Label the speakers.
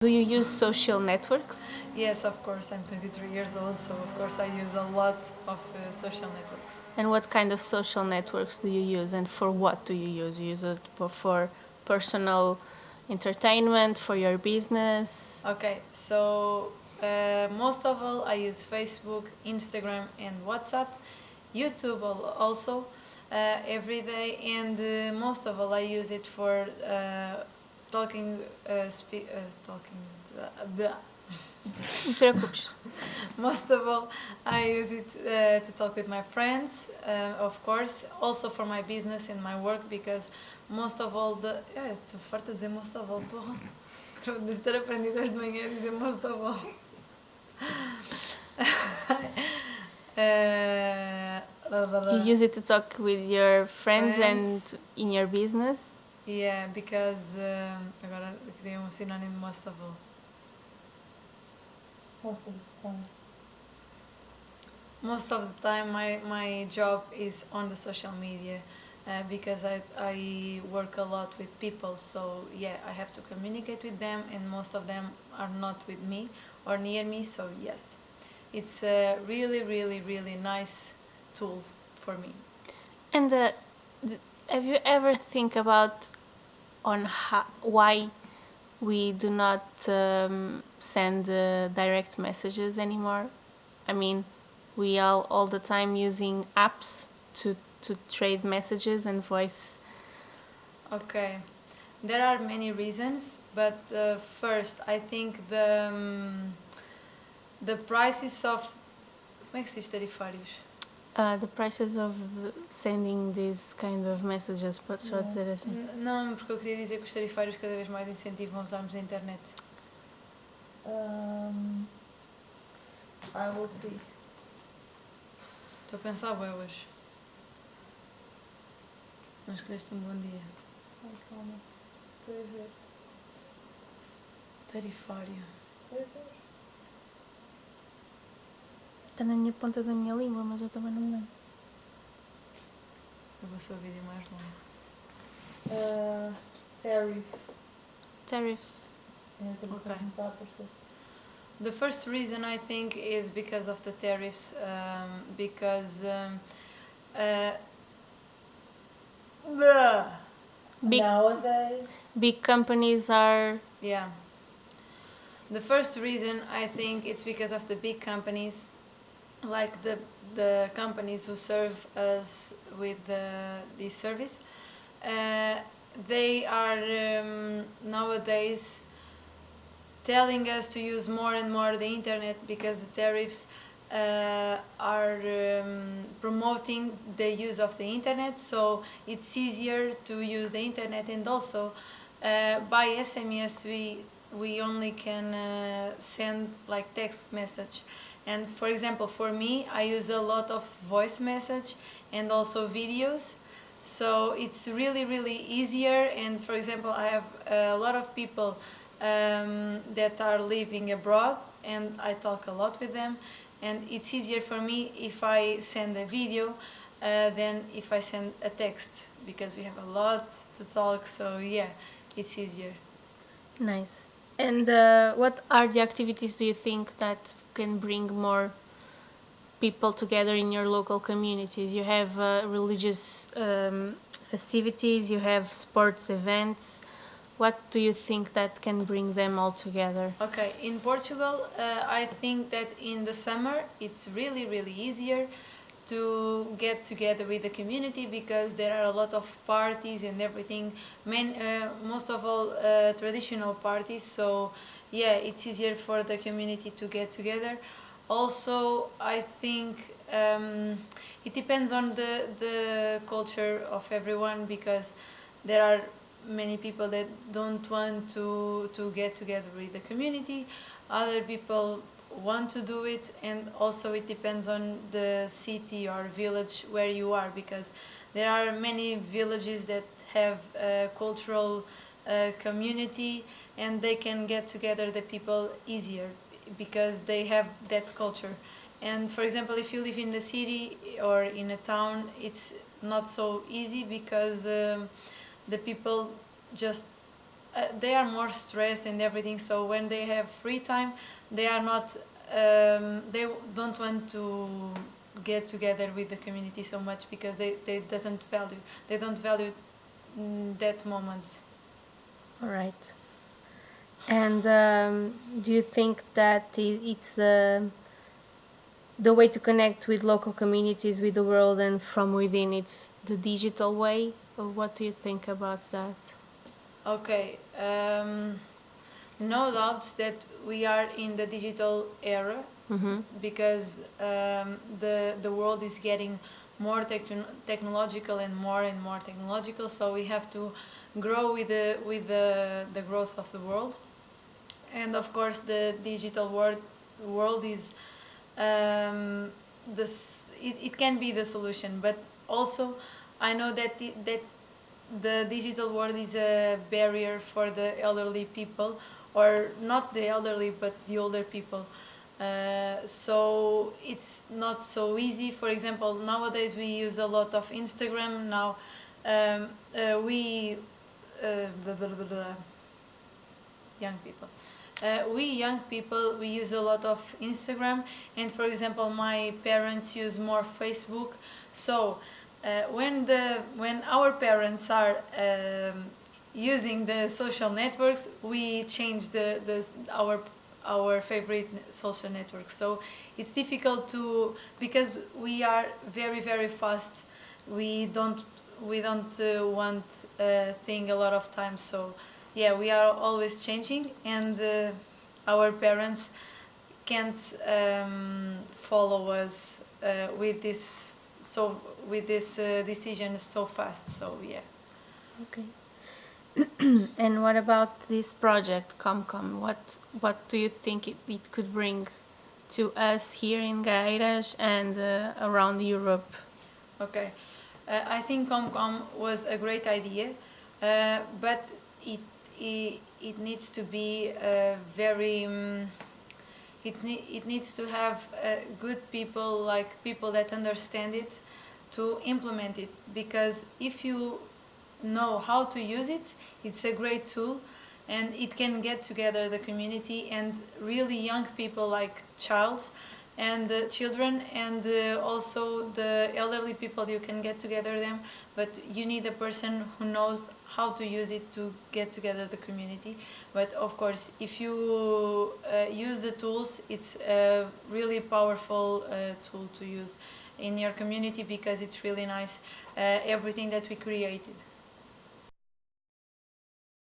Speaker 1: Do you use social networks?
Speaker 2: Yes, of course. I'm 23 years old, so of course I use a lot of social networks.
Speaker 1: And what kind of social networks do you use, and for what do you use? You use it for personal entertainment, for your business?
Speaker 2: Okay, so most of all, I use Facebook, Instagram, and WhatsApp, YouTube also every day, and most of all, I use it for talking, talking. Blah.
Speaker 1: Não te preocupes.
Speaker 2: Most of all, I use it to talk with my friends, of course, also for my business and my work, because most of all estou farta de dizer most of all, porra. Devo ter aprendido hoje de manhã a dizer most of all.
Speaker 1: You use it to talk with your friends
Speaker 2: Friends.
Speaker 1: and in your business?
Speaker 2: Yeah, because agora queria sinónimo most of all.
Speaker 3: Most of the time.
Speaker 2: Most of the time my job is on the social media because I work a lot with people, so yeah, I have to communicate with them, and most of them are not with me or near me, so yes, it's a really really really nice tool for me.
Speaker 1: And have you ever think about on why we do not send direct messages anymore? I mean, we are all the time using apps to trade messages and voice.
Speaker 2: Okay, there are many reasons, but first I think the prices of, como é que se diz tarifários?
Speaker 1: The prices of sending these kind of messages, pode só dizer assim.
Speaker 2: Não, porque eu queria dizer que os tarifários cada vez mais incentivam a usarmos a internet.
Speaker 3: I will see.
Speaker 2: Estou a pensar bem hoje. Não escolheste um bom dia.
Speaker 3: Ai, calma. Estou a ver.
Speaker 2: Tarifário.
Speaker 1: Está na minha ponta da minha língua, mas eu também não me lembro.
Speaker 2: Eu vou ser o vídeo mais longo.
Speaker 3: Tariff.
Speaker 1: Tariffs.
Speaker 2: Okay. The first reason I think is because of the tariffs, because
Speaker 1: Big,
Speaker 3: Nowadays.
Speaker 1: big companies are
Speaker 2: yeah. The first reason I think it's because of the big companies, like the companies who serve us with this service. They are nowadays telling us to use more and more the internet because the tariffs are promoting the use of the internet, so it's easier to use the internet, and also by SMS we only can send like text message, and for example for me I use a lot of voice message and also videos, so it's really really easier. And for example I have a lot of people that are living abroad, and I talk a lot with them, and it's easier for me if I send a video than if I send a text, because we have a lot to talk, so yeah, it's easier.
Speaker 1: nice. And what are the activities do you think that can bring more people together in your local communities? You have religious festivities, you have sports events. What do you think that can bring them all together?
Speaker 2: Okay, in Portugal, I think that in the summer it's really, really easier to get together with the community because there are a lot of parties and everything. Most of all, traditional parties. So, yeah, it's easier for the community to get together. Also, I think it depends on the culture of everyone, because there are many people that don't want to get together with the community. Other people want to do it, and also it depends on the city or village where you are, because there are many villages that have a cultural community, and they can get together the people easier because they have that culture. And for example, if you live in the city or in a town, it's not so easy because the people just they are more stressed and everything. So when they have free time, they are not. They don't want to get together with the community so much because they don't value that moments.
Speaker 1: All right. And do you think that it's the way to connect with local communities, with the world, and from within? It's the digital way, or what do you think about that?
Speaker 2: Okay. No doubts that we are in the digital era
Speaker 1: Mm-hmm.
Speaker 2: because the world is getting more technological and more technological. So we have to grow with the growth of the world, and of course the digital world is it can be the solution, but also I know that the digital world is a barrier for the elderly people, or not the elderly but the older people. So it's not so easy. For example, nowadays we use a lot of Instagram now. We blah, blah, blah, blah, young people. We young people, we use a lot of Instagram, and for example my parents use more Facebook. So when our parents are using the social networks, we change our favorite social networks. So it's difficult to, because we are very fast. We don't want thing a lot of time. So yeah, we are always changing, and our parents can't follow us with this decisions so fast. So yeah.
Speaker 1: Okay. And what about this project, CommComm? What do you think it could bring to us here in Gairas and around Europe?
Speaker 2: Okay. I think CommComm was a great idea, but it needs to be very. It needs to have good people, like people that understand it, to implement it. Because if you know how to use it, it's a great tool, and it can get together the community and really young people like children, and also the elderly people. You can get together them, but you need a person who knows how to use it to get together the community. But of course, if you use the tools, it's a really powerful tool to use in your community, because it's really nice everything that we created.